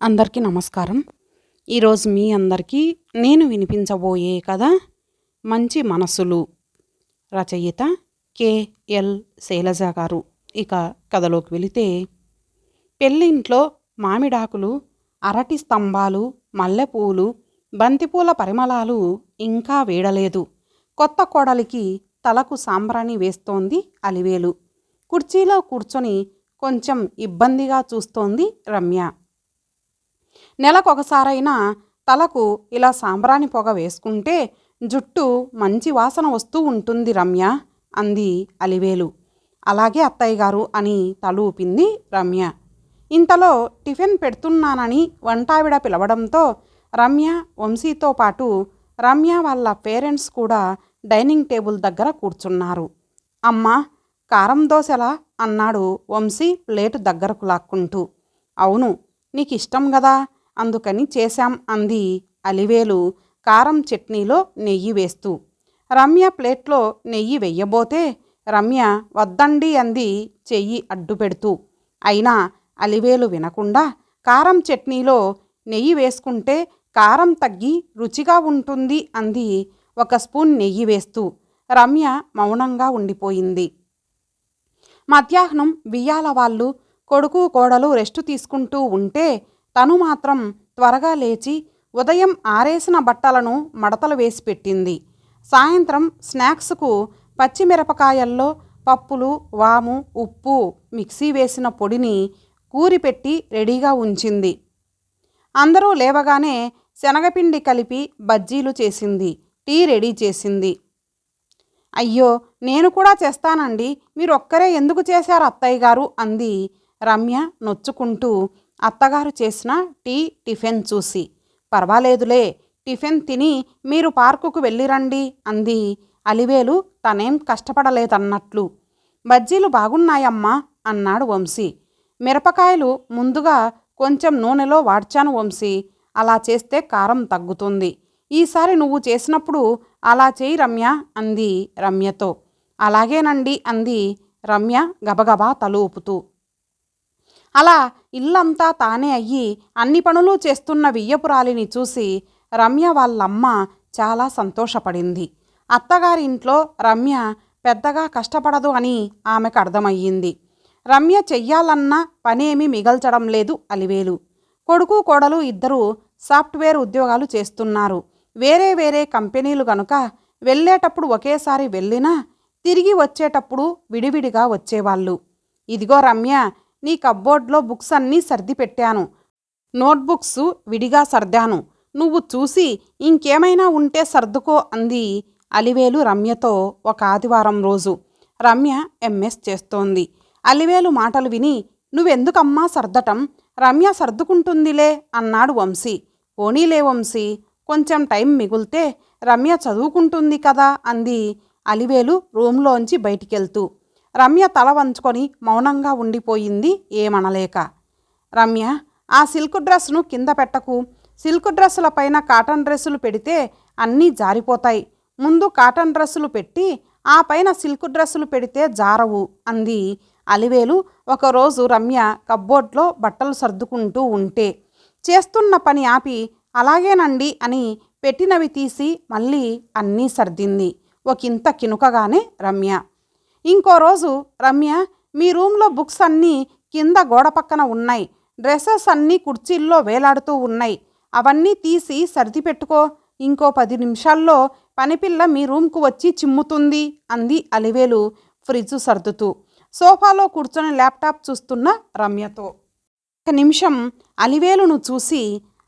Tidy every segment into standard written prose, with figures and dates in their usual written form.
అందరికీ నమస్కారం. ఈరోజు మీ అందరికీ నేను వినిపించబోయే కథ మంచి మనసులు. రచయిత కె.ఎల్. శైలజ గారు. ఇక కథలోకి వెళితే, పెళ్ళింట్లో మామిడాకులు, అరటి స్తంభాలు, మల్లెపూలు, బంతిపూల పరిమళాలు ఇంకా వీడలేదు. కొత్త కోడలికి తలకు సాంబ్రాణి వేస్తోంది అలివేలు. కుర్చీలో కూర్చొని కొంచెం ఇబ్బందిగా చూస్తోంది రమ్య. నెలకొకసారైనా తలకు ఇలా సాంబ్రాణి పొగ వేసుకుంటే జుట్టు మంచి వాసన వస్తూ ఉంటుంది రమ్య, అంది అలివేలు. అలాగే అత్తయ్య గారు అని తలూపింది రమ్య. ఇంతలో టిఫిన్ పెడుతున్నానని వంటావిడ పిలవడంతో రమ్య, వంశీతో పాటు రమ్య వాళ్ళ పేరెంట్స్ కూడా డైనింగ్ టేబుల్ దగ్గర కూర్చున్నారు. అమ్మా, కారం దోశలా అన్నాడు వంశీ ప్లేటు దగ్గరకు లాక్కుంటూ. అవును, నీకు ఇష్టం గదా, అందుకని చేశాం, అంది అలివేలు కారం చట్నీలో నెయ్యి వేస్తూ. రమ్య ప్లేట్లో నెయ్యి వెయ్యబోతే రమ్య వద్దండి అంది చెయ్యి అడ్డు పెడుతూ. అయినా అలివేలు వినకుండా కారం చట్నీలో నెయ్యి వేసుకుంటే కారం తగ్గి రుచిగా ఉంటుంది అంది ఒక స్పూన్ నెయ్యి వేస్తూ. రమ్య మౌనంగా ఉండిపోయింది. మధ్యాహ్నం బియ్యాల వాళ్ళు కొడుకు కోడలు రెస్టు తీసుకుంటూ ఉంటే తను మాత్రం త్వరగా లేచి ఉదయం ఆరేసిన బట్టలను మడతలు వేసి పెట్టింది. సాయంత్రం స్నాక్స్కు పచ్చిమిరపకాయల్లో పప్పులు, వాము, ఉప్పు మిక్సీ వేసిన పొడిని కూరిపెట్టి రెడీగా ఉంచింది. అందరూ లేవగానే శనగపిండి కలిపి బజ్జీలు చేసింది. టీ రెడీ చేసింది. అయ్యో, నేను కూడా చేస్తానండి, మీరు ఒక్కరే ఎందుకు చేశారు అత్తయ్య గారు, అంది రమ్య నొచ్చుకుంటూ అత్తగారు చేసిన టిఫిన్ చూసి. పర్వాలేదులే, టిఫిన్ తిని మీరు పార్కుకు వెళ్ళిరండి, అంది అలివేలు తనేం కష్టపడలేదన్నట్లు. బజ్జీలు బాగున్నాయమ్మా, అన్నాడు వంశీ. మిరపకాయలు ముందుగా కొంచెం నూనెలో వాడ్చాను వంశీ, అలా చేస్తే కారం తగ్గుతుంది. ఈసారి నువ్వు చేసినప్పుడు అలా చేయి రమ్య, అంది రమ్యతో. అలాగేనండి, అంది రమ్య గబగబా తలూపుతూ. అలా ఇల్లంతా తానే అయ్యి అన్ని పనులు చేస్తున్న వియ్యపురాలిని చూసి రమ్య వాళ్ళమ్మ చాలా సంతోషపడింది. అత్తగారి ఇంట్లో రమ్య పెద్దగా కష్టపడదు అని ఆమెకు అర్థమయ్యింది. రమ్య చెయ్యాలన్న పనేమీ మిగల్చడం లేదు అలివేలు. కొడుకు కోడలు ఇద్దరూ సాఫ్ట్వేర్ ఉద్యోగాలు చేస్తున్నారు. వేరే వేరే కంపెనీలు గనుక వెళ్ళేటప్పుడు ఒకేసారి వెళ్ళినా తిరిగి వచ్చేటప్పుడు విడివిడిగా వచ్చేవాళ్ళు. ఇదిగో రమ్య, నీ కబ్బోర్డ్లో బుక్స్ అన్నీ సర్ది పెట్టాను, నోట్బుక్స్ విడిగా సర్దాను, నువ్వు చూసి ఇంకేమైనా ఉంటే సర్దుకో, అంది అలివేలు రమ్యతో ఒక ఆదివారం రోజు. రమ్య ఎంఎస్ చేస్తోంది. అలివేలు మాటలు విని, నువ్వెందుకమ్మా సర్దటం, రమ్య సర్దుకుంటుందిలే, అన్నాడు వంశీ. పోనీలే వంశీ, కొంచెం టైం మిగులితే రమ్య చదువుకుంటుంది కదా, అంది అలివేలు రూంలోంచి బయటికెళ్తూ. రమ్య తల వంచుకొని మౌనంగా ఉండిపోయింది ఏమనలేక. రమ్య, ఆ సిల్క్ డ్రెస్ను కింద పెట్టకు, సిల్క్ డ్రెస్సుల పైన కాటన్ డ్రెస్సులు పెడితే అన్నీ జారిపోతాయి. ముందు కాటన్ డ్రెస్సులు పెట్టి ఆ పైన సిల్క్ డ్రెస్సులు పెడితే జారవు, అంది అలివేలు ఒకరోజు రమ్య కబ్బోర్డ్లో బట్టలు సర్దుకుంటూ ఉంటే. చేస్తున్న పని ఆపి అలాగేనండి అని పెట్టినవి తీసి మళ్ళీ అన్నీ సర్దింది ఒకంత కినుకగానే రమ్య. ఇంకో రోజు రమ్య, మీ రూమ్లో బుక్స్ అన్నీ కింద గోడ పక్కన ఉన్నాయి, డ్రెస్సెస్ అన్నీ కుర్చీల్లో వేలాడుతూ ఉన్నాయి, అవన్నీ తీసి సర్ది పెట్టుకో, ఇంకో 10 నిమిషాల్లో పనిపిల్ల మీ రూమ్కు వచ్చి చిమ్ముతుంది, అంది అలివేలు ఫ్రిడ్జ్ సర్దుతూ. సోఫాలో కూర్చొని ల్యాప్టాప్ చూస్తున్న రమ్యతో. ఒక నిమిషం అలివేలును చూసి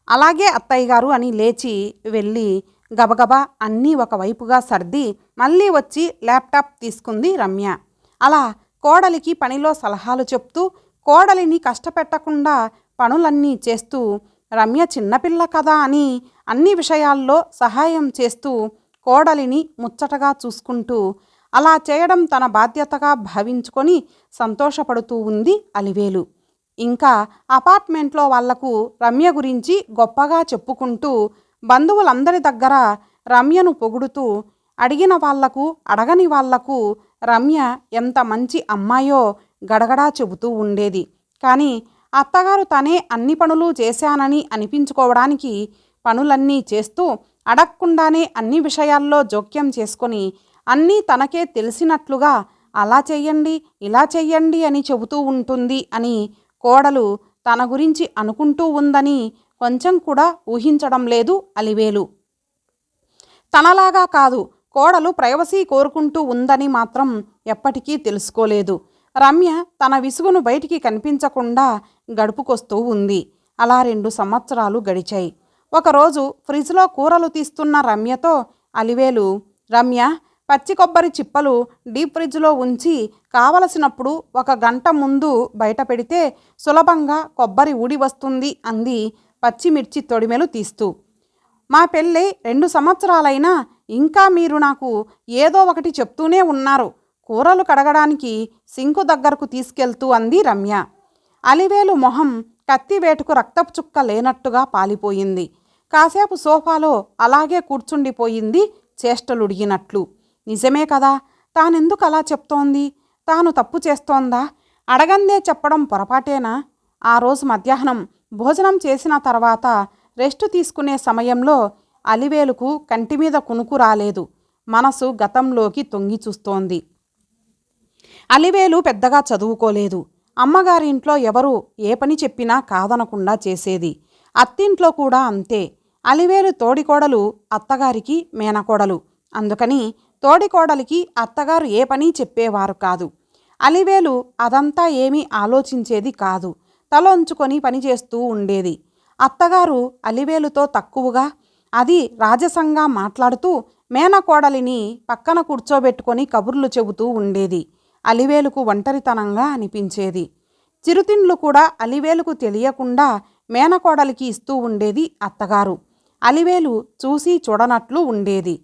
అలాగే అత్తయ్య గారు అని లేచి వెళ్ళి గబగబా అన్నీ ఒకవైపుగా సర్ది మళ్ళీ వచ్చి ల్యాప్టాప్ తీసుకుంది రమ్య. అలా కోడలికి పనిలో సలహాలు చెప్తూ కోడలిని కష్టపెట్టకుండా పనులన్నీ చేస్తూ రమ్య చిన్నపిల్ల కదా అని అన్ని విషయాల్లో సహాయం చేస్తూ కోడలిని ముచ్చటగా చూసుకుంటూ అలా చేయడం తన బాధ్యతగా భావించుకొని సంతోషపడుతూ ఉంది అలివేలు. ఇంకా అపార్ట్మెంట్లో వాళ్లకు రమ్య గురించి గొప్పగా చెప్పుకుంటూ బంధువులందరి దగ్గర రమ్యను పొగుడుతూ అడిగిన వాళ్లకు అడగని వాళ్లకు రమ్య ఎంత మంచి అమ్మాయో గడగడా చెబుతూ ఉండేది. కానీ అత్తగారు తనే అన్ని పనులు చేశానని అనిపించుకోవడానికి పనులన్నీ చేస్తూ అడగకుండానే అన్ని విషయాల్లో జోక్యం చేసుకొని అన్నీ తనకే తెలిసినట్లుగా అలా చెయ్యండి ఇలా చెయ్యండి అని చెబుతూ ఉంటుంది అని కోడలు తన గురించి అనుకుంటూ ఉందని కొంచెం కూడా ఊహించడం లేదు అలివేలు. తనలాగా కాదు, కోడలు ప్రైవసీ కోరుకుంటూ ఉందని మాత్రం ఎప్పటికీ తెలుసుకోలేదు. రమ్య తన విసుగును బయటికి కనిపించకుండా గడుపుకొస్తూ ఉంది. అలా 2 సంవత్సరాలు గడిచాయి. ఒకరోజు ఫ్రిడ్జ్లో కూరలు తీస్తున్న రమ్యతో అలివేలు, రమ్య, పచ్చి కొబ్బరి చిప్పలు డీప్ ఫ్రిడ్జ్లో ఉంచి కావలసినప్పుడు 1 గంట ముందు బయట పెడితే సులభంగా కొబ్బరి ఊడి వస్తుంది అంది పచ్చిమిర్చి తొడిమెలు తీస్తూ. మా పెళ్ళై 2 సంవత్సరాలైనా ఇంకా మీరు నాకు ఏదో ఒకటి చెప్తూనే ఉన్నారు, కూరలు కడగడానికి సింకు దగ్గరకు తీసుకెళ్తూ అంది రమ్య. అలివేలు మొహం కత్తివేటుకు రక్తపు చుక్క లేనట్టుగా పాలిపోయింది. కాసేపు సోఫాలో అలాగే కూర్చుండిపోయింది చేష్టలుడిగినట్లు. నిజమే కదా, తానెందుకు అలా చెప్తోంది? తాను తప్పు చేస్తోందా? అడగందే చెప్పడం పొరపాటేనా? ఆ రోజు మధ్యాహ్నం భోజనం చేసిన తర్వాత రెస్టు తీసుకునే సమయంలో అలివేలుకు కంటిమీద కునుకు రాలేదు. మనసు గతంలోకి తొంగి చూస్తోంది. అలివేలు పెద్దగా చదువుకోలేదు. అమ్మగారింట్లో ఎవరు ఏ పని చెప్పినా కాదనకుండా చేసేది. అత్తింట్లో కూడా అంతే. అలివేలు తోడికోడలు, అత్తగారికి మేనకోడలు. అందుకని తోడికోడలికి అత్తగారు ఏ పని చెప్పేవారు కాదు. అలివేలు అదంతా ఏమీ ఆలోచించేది కాదు. తలొంచుకొని పనిచేస్తూ ఉండేది. అత్తగారు అలివేలుతో తక్కువగా, అది రాజసంగా మాట్లాడుతూ మేనకోడలిని పక్కన కూర్చోబెట్టుకొని కబుర్లు చెబుతూ ఉండేది. అలివేలుకు ఒంటరితనంగా అనిపించేది. చిరుతిండ్లు కూడా అలివేలుకు తెలియకుండా మేనకోడలికి ఇస్తూ ఉండేది అత్తగారు. అలివేలు చూసి చూడనట్లు ఉండేది.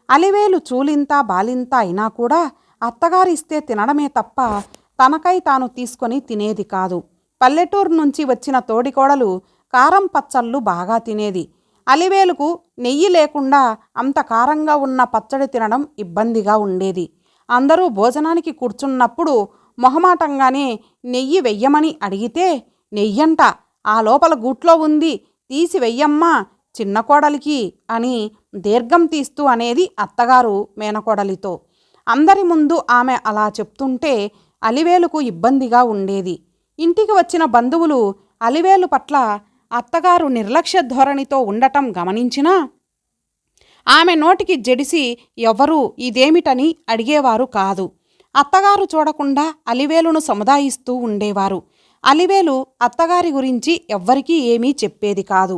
అలివేలు చూలింత బాలింత అయినా కూడా అత్తగారిస్తే తినడమే తప్ప తనకై తాను తీసుకొని తినేది కాదు. పల్లెటూరు నుంచి వచ్చిన తోడికోడలు కారం పచ్చళ్ళు బాగా తినేది. అలివేలుకు నెయ్యి లేకుండా అంత కారంగా ఉన్న పచ్చడి తినడం ఇబ్బందిగా ఉండేది. అందరూ భోజనానికి కూర్చున్నప్పుడు మొహమాటంగానే నెయ్యి వెయ్యమని అడిగితే, నెయ్యంట, ఆ లోపల గూట్లో ఉంది, తీసి వెయ్యమ్మా చిన్న కోడలికి అని దీర్ఘం తీస్తూ అనేది అత్తగారు మేనకోడలితో. అందరి ముందు ఆమె అలా చెప్తుంటే అలివేలుకు ఇబ్బందిగా ఉండేది. ఇంటికి వచ్చిన బంధువులు అలివేలు పట్ల అత్తగారు నిర్లక్ష్య ధోరణితో ఉండటం గమనించినా ఆమె నోటికి జడిసి ఎవరూ ఇదేమిటని అడిగేవారు కాదు. అత్తగారు చూడకుండా అలివేలును సముదాయిస్తూ ఉండేవారు. అలివేలు అత్తగారి గురించి ఎవ్వరికీ ఏమీ చెప్పేది కాదు.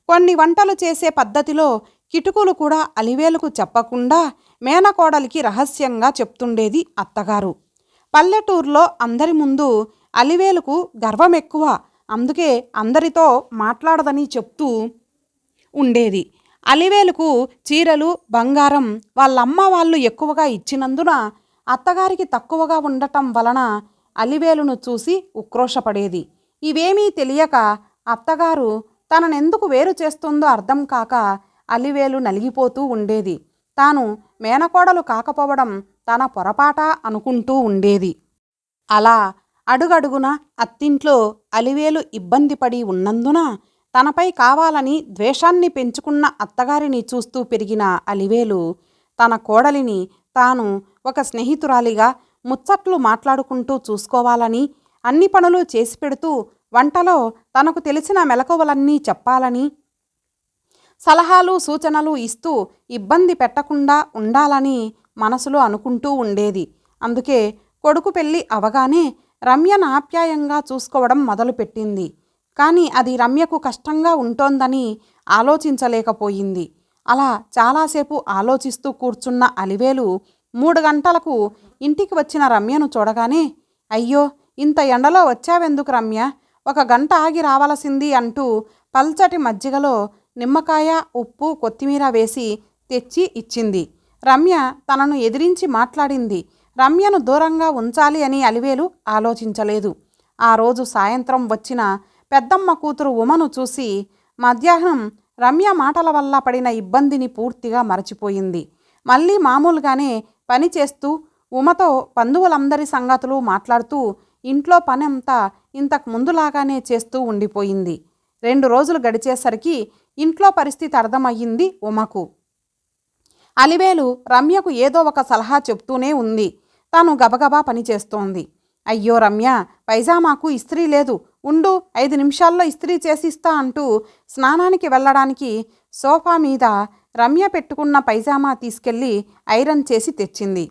కొన్ని వంటలు చేసే పద్ధతిలో కిటుకులు కూడా అలివేలుకు చెప్పకుండా మేనకోడలికి రహస్యంగా చెప్తుండేది అత్తగారు. పల్లెటూరులో అందరి ముందు అలివేలుకు గర్వం ఎక్కువ, అందుకే అందరితో మాట్లాడదని చెప్తూ ఉండేది. అలివేలుకు చీరలు, బంగారం వాళ్ళమ్మ వాళ్ళు ఎక్కువగా ఇచ్చినందున అత్తగారికి తక్కువగా ఉండటం వలన అలివేలును చూసి ఉక్రోషపడేది. ఇవేమీ తెలియక అత్తగారు తననెందుకు వేరు చేస్తుందో అర్థం కాక అలివేలు నలిగిపోతూ ఉండేది. తాను మేనకోడలు కాకపోవడం తన పొరపాట అనుకుంటూ ఉండేది. అలా అడుగడుగున అత్తింట్లో అలివేలు ఇబ్బంది పడి ఉన్నందున తనపై కావాలని ద్వేషాన్ని పెంచుకున్న అత్తగారిని చూస్తూ పెరిగిన అలివేలు తన కోడలిని తాను ఒక స్నేహితురాలిగా ముచ్చట్లు మాట్లాడుకుంటూ చూసుకోవాలని, అన్ని పనులు చేసి పెడుతూ వంటలో తనకు తెలిసిన మెలకువలన్నీ చెప్పాలని, సలహాలు సూచనలు ఇస్తూ ఇబ్బంది పెట్టకుండా ఉండాలని మనసులో అనుకుంటూ ఉండేది. అందుకే కొడుకు పెళ్ళి అవగానే రమ్యను ఆప్యాయంగా చూసుకోవడం మొదలుపెట్టింది. కానీ అది రమ్యకు కష్టంగా ఉంటోందని ఆలోచించలేకపోయింది. అలా చాలాసేపు ఆలోచిస్తూ కూర్చున్న అలివేలు 3 గంటలకు ఇంటికి వచ్చిన రమ్యను చూడగానే, అయ్యో, ఇంత ఎండలో వచ్చావెందుకు రమ్య, 1 గంట ఆగి రావలసింది అంటూ పల్చటి మజ్జిగలో నిమ్మకాయ, ఉప్పు, కొత్తిమీర వేసి తెచ్చి ఇచ్చింది. రమ్య తనను ఎదిరించి మాట్లాడింది. రమ్యను దూరంగా ఉంచాలి అని అలివేలు ఆలోచించలేదు. ఆ రోజు సాయంత్రం వచ్చిన పెద్దమ్మ కూతురు ఉమను చూసి మధ్యాహ్నం రమ్య మాటల వల్ల పడిన ఇబ్బందిని పూర్తిగా మరచిపోయింది. మళ్ళీ మామూలుగానే పని చేస్తూ ఉమతో బంధువులందరి సంగతులు మాట్లాడుతూ ఇంట్లో పనంతా ఇంతకు ముందులాగానే చేస్తూ ఉండిపోయింది. 2 రోజులు గడిచేసరికి ఇంట్లో పరిస్థితి అర్థమయ్యింది ఉమకు. అలివేలు రమ్యకు ఏదో ఒక సలహా చెప్తూనే ఉంది. తాను గబగబా పనిచేస్తోంది. అయ్యో రమ్య, పైజామాకు ఇస్త్రీ లేదు, ఉండు 5 నిమిషాల్లో ఇస్త్రీ చేసిస్తా అంటూ స్నానానికి వెళ్ళడానికి సోఫా మీద రమ్య పెట్టుకున్న పైజామా తీసుకెళ్లి ఐరన్ చేసి తెచ్చింది.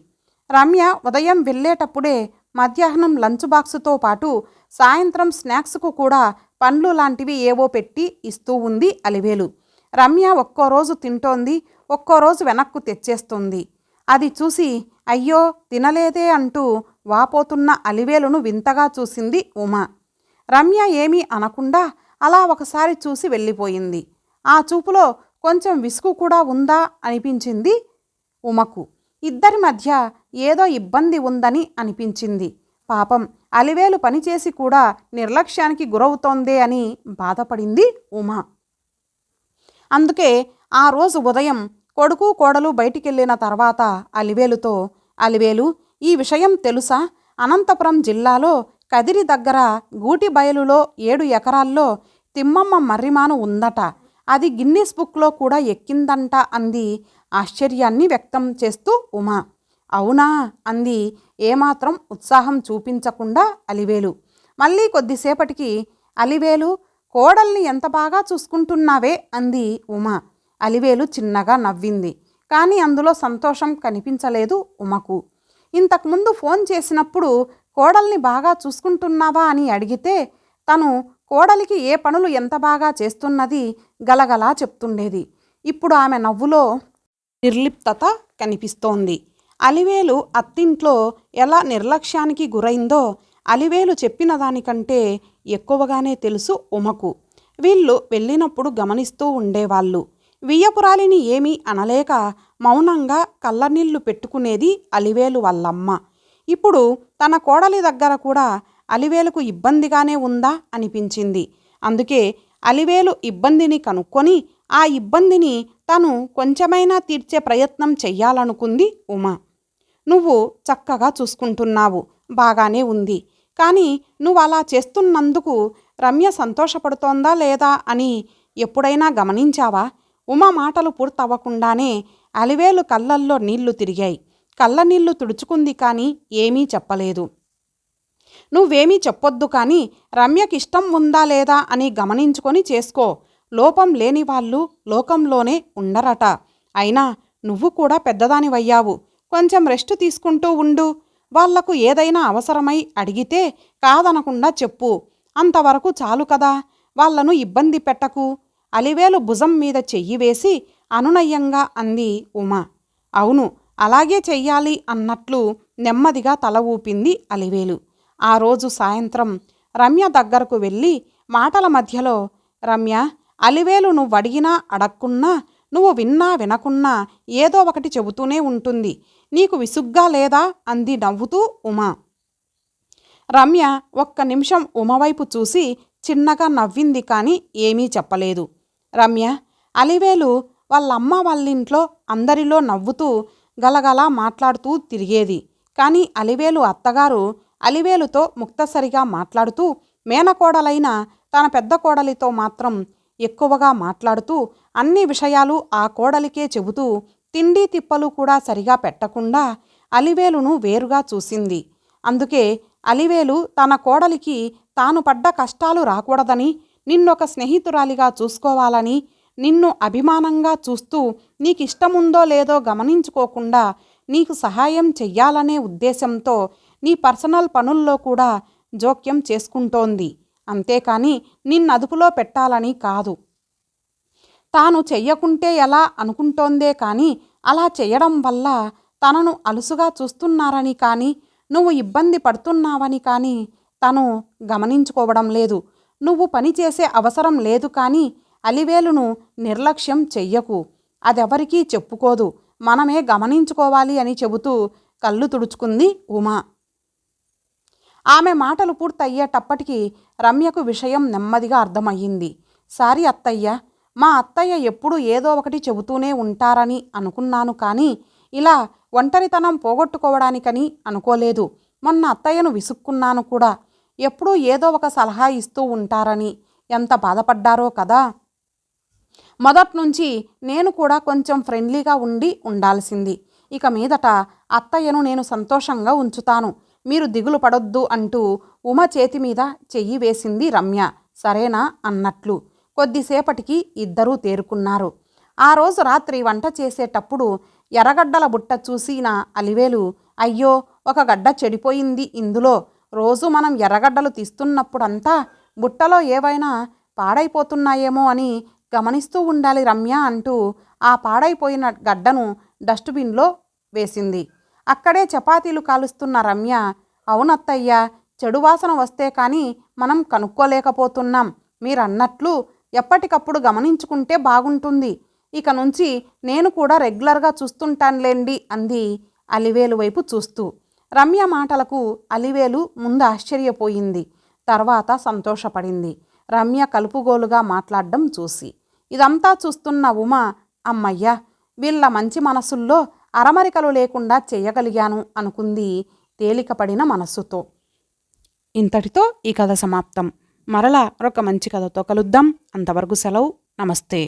రమ్య ఉదయం వెళ్ళేటప్పుడే మధ్యాహ్నం లంచ్ బాక్సుతో పాటు సాయంత్రం స్నాక్స్కు కూడా పండ్లు లాంటివి ఏవో పెట్టి ఇస్తూ ఉంది అలివేలు. రమ్య ఒక్కోరోజు తింటోంది, ఒక్కోరోజు వెనక్కు తెచ్చేస్తుంది. అది చూసి అయ్యో తినలేదే అంటూ వాపోతున్న అలివేలును వింతగా చూసింది ఉమ. రమ్య ఏమీ అనకుండా అలా ఒకసారి చూసి వెళ్ళిపోయింది. ఆ చూపులో కొంచెం విసుగు కూడా ఉందా అనిపించింది ఉమకు. ఇద్దరి మధ్య ఏదో ఇబ్బంది ఉందని అనిపించింది. పాపం అలివేలు పనిచేసి కూడా నిర్లక్ష్యానికి గురవుతోందే అని బాధపడింది ఉమ. అందుకే ఆ రోజు ఉదయం కొడుకు కోడలు బయటికెళ్ళిన తర్వాత అలివేలుతో, అలివేలు, ఈ విషయం తెలుసా? అనంతపురం జిల్లాలో కదిరి దగ్గర గూటి బయలులో 7 ఎకరాల్లో తిమ్మమ్మ మర్రిమాను ఉందట. అది గిన్నీస్ బుక్లో కూడా ఎక్కిందంట అంది ఆశ్చర్యాన్ని వ్యక్తం చేస్తూ ఉమ. అవునా అంది ఏమాత్రం ఉత్సాహం చూపించకుండా అలివేలు. మళ్ళీ కొద్దిసేపటికి అలివేలు, కోడల్ని ఎంత బాగా చూసుకుంటున్నావే అంది ఉమ. అలివేలు చిన్నగా నవ్వింది. కానీ అందులో సంతోషం కనిపించలేదు ఉమకు. ఇంతకుముందు ఫోన్ చేసినప్పుడు కోడల్ని బాగా చూసుకుంటున్నావా అని అడిగితే తను కోడలికి ఏ పనులు ఎంత బాగా చేస్తున్నది గలగలా చెప్తుండేది. ఇప్పుడు ఆమె నవ్వులో నిర్లిప్తత కనిపిస్తోంది. అలివేలు అత్తింట్లో ఎలా నిర్లక్ష్యానికి గురైందో అలివేలు చెప్పిన దానికంటే ఎక్కువగానే తెలుసు ఉమకు. వీళ్ళు వెళ్ళినప్పుడు గమనిస్తూ ఉండేవాళ్ళు. వియ్యపురాలిని ఏమీ అనలేక మౌనంగా కళ్ళనీళ్లు పెట్టుకునేది అలివేలు వాళ్ళమ్మ. ఇప్పుడు తన కోడలి దగ్గర కూడా అలివేలుకు ఇబ్బందిగానే ఉందా అనిపించింది. అందుకే అలివేలు ఇబ్బందిని కనుక్కొని ఆ ఇబ్బందిని తను కొంచెమైనా తీర్చే ప్రయత్నం చెయ్యాలనుకుంది ఉమ. నువ్వు చక్కగా చూసుకుంటున్నావు, బాగానే ఉంది. కానీ నువ్వు అలా చేస్తున్నందుకు రమ్య సంతోషపడుతోందా లేదా అని ఎప్పుడైనా గమనించావా? ఉమ మాటలు పూర్తవ్వకుండానే అలివేలు కళ్ళల్లో నీళ్లు తిరిగాయి. కళ్ళ నీళ్లు తుడుచుకుంది కానీ ఏమీ చెప్పలేదు. నువ్వేమీ చెప్పొద్దు, కానీ రమ్యకిష్టం ఉందా లేదా అని గమనించుకొని చేసుకో. లోపం లేని వాళ్ళు లోకంలోనే ఉండరట. అయినా నువ్వు కూడా పెద్దదానివయ్యావు, కొంచెం రెస్ట్ తీసుకుంటూ ఉండు. వాళ్లకు ఏదైనా అవసరమై అడిగితే కాదనకుండా చెప్పు. అంతవరకు చాలు కదా, వాళ్లను ఇబ్బంది పెట్టకు. అలివేలు భుజం మీద చెయ్యి వేసి అనునయంగా అంది ఉమ. అవును, అలాగే చెయ్యాలి అన్నట్లు నెమ్మదిగా తల ఊపింది అలివేలు. ఆ రోజు సాయంత్రం రమ్య దగ్గరకు వెళ్ళి మాటల మధ్యలో, రమ్య, అలివేలు నువ్వడిగినా అడక్కున్నా, నువ్వు విన్నా వినకున్నా ఏదో ఒకటి చెబుతూనే ఉంటుంది. నీకు విసుగ్గా లేదా అంది నవ్వుతూ ఉమ. రమ్య ఒక్క నిమిషం ఉమవైపు చూసి చిన్నగా నవ్వింది కానీ ఏమీ చెప్పలేదు. రమ్య, అలివేలు వాళ్ళమ్మ వాళ్ళింట్లో అందరిలో నవ్వుతూ గలగలా మాట్లాడుతూ తిరిగేది. కానీ అలివేలు అత్తగారు అలివేలుతో ముక్తసరిగా మాట్లాడుతూ, మేనకోడలైన తన పెద్ద కోడలితో మాత్రం ఎక్కువగా మాట్లాడుతూ అన్ని విషయాలు ఆ కోడలికే చెబుతూ తిండి తిప్పలు కూడా సరిగా పెట్టకుండా అలివేలును వేరుగా చూసింది. అందుకే అలివేలు తన కోడలికి తాను పడ్డ కష్టాలు రాకూడదని, నిన్నొక స్నేహితురాలిగా చూసుకోవాలని, నిన్ను అభిమానంగా చూస్తూ నీకిష్టముందో లేదో గమనించుకోకుండా నీకు సహాయం చెయ్యాలనే ఉద్దేశంతో నీ పర్సనల్ పనుల్లో కూడా జోక్యం చేసుకుంటోంది. అంతేకాని నిన్నదుపులో పెట్టాలని కాదు. తాను చెయ్యకుంటే ఎలా అనుకుంటోందే కానీ అలా చెయ్యడం వల్ల తనను అలుసుగా చూస్తున్నారని కానీ, నువ్వు ఇబ్బంది పడుతున్నావని కానీ తను గమనించుకోవడం లేదు. నువ్వు పనిచేసే అవసరం లేదు, కానీ అలివేలును నిర్లక్ష్యం చెయ్యకు. అదెవరికీ చెప్పుకోదు, మనమే గమనించుకోవాలి అని చెబుతూ కళ్ళు తుడుచుకుంది ఉమ. ఆమె మాటలు పూర్తయ్యేటప్పటికి రమ్యకు విషయం నెమ్మదిగా అర్థమయ్యింది. సారీ అత్తయ్య, మా అత్తయ్య ఎప్పుడూ ఏదో ఒకటి చెబుతూనే ఉంటారని అనుకున్నాను, కానీ ఇలా ఒంటరితనం పోగొట్టుకోవడానికని అనుకోలేదు. మొన్న అత్తయ్యను విసుక్కున్నాను కూడా. ఎప్పుడూ ఏదో ఒక సలహా ఇస్తూ ఉంటారని ఎంత బాధపడ్డారో కదా. మొదట్నుంచి నేను కూడా కొంచెం ఫ్రెండ్లీగా ఉండాల్సింది. ఇక మీదట అత్తయ్యను నేను సంతోషంగా ఉంచుతాను, మీరు దిగులు పడొద్దు అంటూ ఉమ చేతి మీద చెయ్యి వేసింది రమ్య. సరేనా అన్నట్లు. కొద్దిసేపటికి ఇద్దరూ తేరుకున్నారు. ఆ రోజు రాత్రి వంట చేసేటప్పుడు ఎర్రగడ్డల బుట్ట చూసిన అలివేలు, అయ్యో, ఒక గడ్డ చెడిపోయింది ఇందులో. రోజు మనం ఎర్రగడ్డలు తీస్తున్నప్పుడంతా బుట్టలో ఏవైనా పాడైపోతున్నాయేమో అని గమనిస్తూ ఉండాలి రమ్య అంటూ ఆ పాడైపోయిన గడ్డను డస్ట్బిన్లో వేసింది. అక్కడే చపాతీలు కాలుస్తున్న రమ్య, అవునత్తయ్య, చెడు వాసన వస్తే కానీ మనం కనుక్కోలేకపోతున్నాం. మీరన్నట్లు ఎప్పటికప్పుడు గమనించుకుంటే బాగుంటుంది. ఇక నుంచి నేను కూడా రెగ్యులర్గా చూస్తుంటానులేండి అంది అలివేలు వైపు చూస్తూ. రమ్య మాటలకు అలివేలు ముందు ఆశ్చర్యపోయింది, తర్వాత సంతోషపడింది రమ్య కలుపుగోలుగా మాట్లాడడం చూసి. ఇదంతా చూస్తున్న ఉమ, అమ్మయ్య, వీళ్ళ మంచి మనసుల్లో అరమరికలు లేకుండా చేయగలిగాను అనుకుంది తేలికపడిన మనస్సుతో. ఇంతటితో ఈ కథ సమాప్తం. మరలా ఒక మంచి కథతో కలుద్దాం. అంతవరకు సెలవు. నమస్తే.